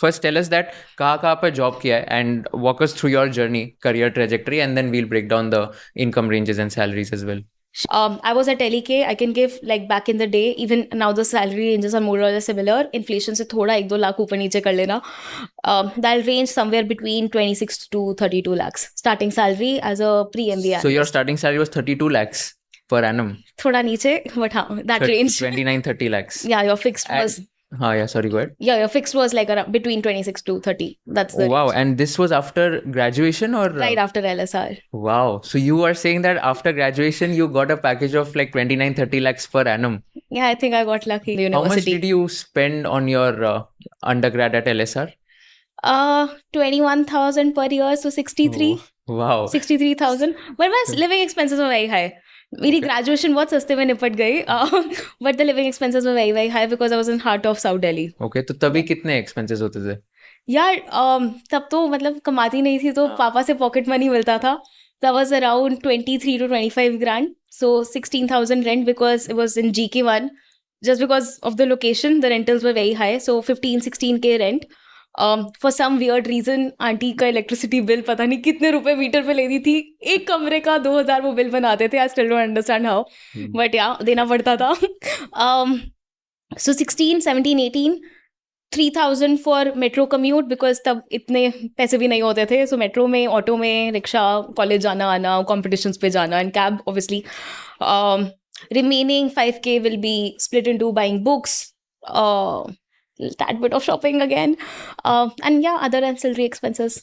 first tell us that कहाँ पे job किया है and walk us through your journey, career trajectory, and then we'll break down the income ranges and salaries as well. I was at LK. I can give like back in the day. Even now the salary ranges are more or less similar. Inflation से थोड़ा 1-2 लाख ऊपर नीचे कर लेना. That'll range somewhere between 26 to 32 lakhs. Starting salary as a pre-MBA. So your starting salary was 32 lakhs per annum. थोड़ा नीचे, but हाँ, that range. 29-30 lakhs. Yeah, your fixed was. Yeah, sorry, go ahead. Yeah, your fixed was like around between 26 to 30. That's the wow, range. and this was after graduation or? Right after LSR. Wow, so you are saying that after graduation you got a package of like 29-30 lakhs per annum. Yeah, I think I got lucky. University. How much did you spend on your undergrad at LSR? 21,000 per year, so 63. Oh, wow. 63,000. But my living expenses were very high. मेरी graduation बहुत सस्ते में निपट गई but the living expenses were very very high because I was in heart of south Delhi. Okay, तो तभी कितने expenses होते थे यार? तब तो मतलब कमाती नहीं थी तो पापा से पॉकेट मनी मिलता था. that was around 23 to 25 grand, so 16,000 rent because it was in GK1. Just because of the location the rentals were very high, so 15-16k rent. For some weird reason aunty का electricity bill पता नहीं कितने रुपए metre पे लेती थी. एक कमरे का 2,000 वो बिल बनाते थे. I still don't understand how, but या देना पड़ता था. So 16, 17, 18, 3,000 for metro commute because तब इतने पैसे भी नहीं होते थे. सो मेट्रो में, ऑटो में, रिक्शा, कॉलेज जाना आना, कॉम्पिटिशन्स पे जाना, and cab obviously. Remaining 5k will be split into buying books, that bit of shopping again, and yeah, other ancillary expenses.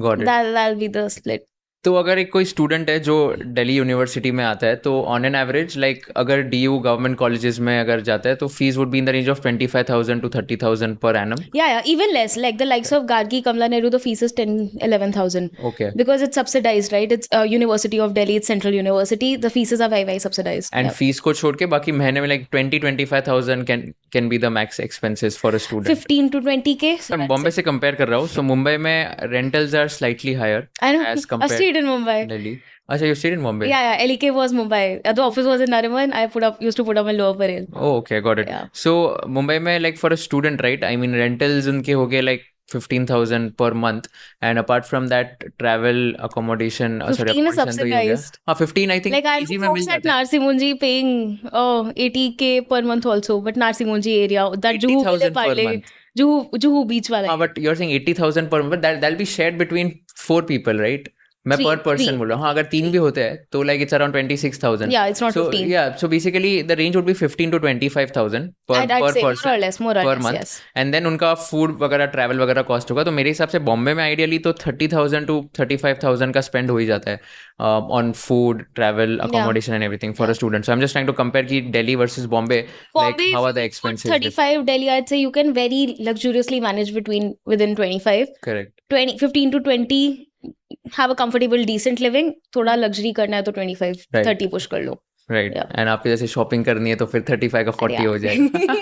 Got it. That'll be the split. तो अगर एक कोई student है जो दिल्ली यूनिवर्सिटी में आता है तो ऑन एन एवरेज लाइक अगर DU गवर्नमेंट कॉलेजेस में अगर जाता है तो fees would be in the range of 25,000 to 30,000 per annum. Yeah, even less. Like the likes of Gargi, Kamla Nehru, the fees is 10-11,000. Okay. Because it's subsidized, right? It's University of Delhi, it's Central University. The fees are very, very subsidized. And fees को छोड़ के बाकी महीने में like 20-25,000 can be the max expenses for a student. 15 to 20k. मैं बॉम्बे से compare कर रहा हूँ, so मुंबई में rentals are slightly higher. I know. As I compared stayed in Mumbai. Delhi. अच्छा, you stayed in Mumbai? Yeah. LEK was Mumbai. The office was in Nariman. I used to put up in Lower Parel. Oh, okay, got it. Yeah. So Mumbai में like for a student, right? I mean rentals उनके हो गए like 15,000 per month, and apart from that travel, accommodation. 15 is subsidized. 15 I think. Like I know folks at Narsimunji paying 80k per month also, but Narsimunji area, that Juhu 80,000 per month. Juhu beach वाला. But you're saying 80,000 per month, but that'll be shared between 4 people, right? मैं per person बोल रहा हूँ. हाँ, अगर 3 भी होते हैं तो like it's around 26,000. Yeah, it's not 15. Yeah, so basically the range would be 15 to 25,000 per person more or less, per month. Yes. And then उनका food वगैरह travel वगैरह cost होगा. तो मेरे हिसाब से बॉम्बे में ideally तो 30,000 to 35,000 का spend हो ही जाता है on food, travel, accommodation and everything for a student. So I'm just trying to compare कि Delhi versus Bombay, like how are the expenses? 35 Delhi, I'd say you can very luxuriously manage within 25. Correct. 15 to 20. have a comfortable decent living. थोड़ा luxury करना है तो 25, 30 push कर लो. Right. And आपके जैसे shopping करनी है तो फिर 35 का 40 हो जाएगा.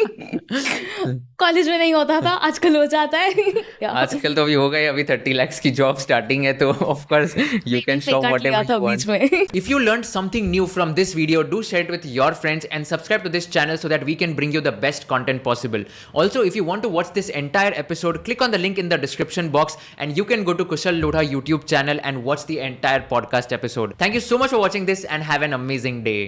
कॉलेज में नहीं होता था, आजकल हो जाता है. आजकल तो अभी हो गए. अभी 30 lakhs की जॉब स्टार्टिंग है तो of course you can shop whatever you want. If you learned something new from this video, do share it with your friends and subscribe to this channel so that we can bring you the best content possible. Also, if you want to watch this entire episode, click on the link in the description box and you can go to Kushal Lodha YouTube channel and watch the entire podcast episode. Thank you so much for watching this and have an amazing day.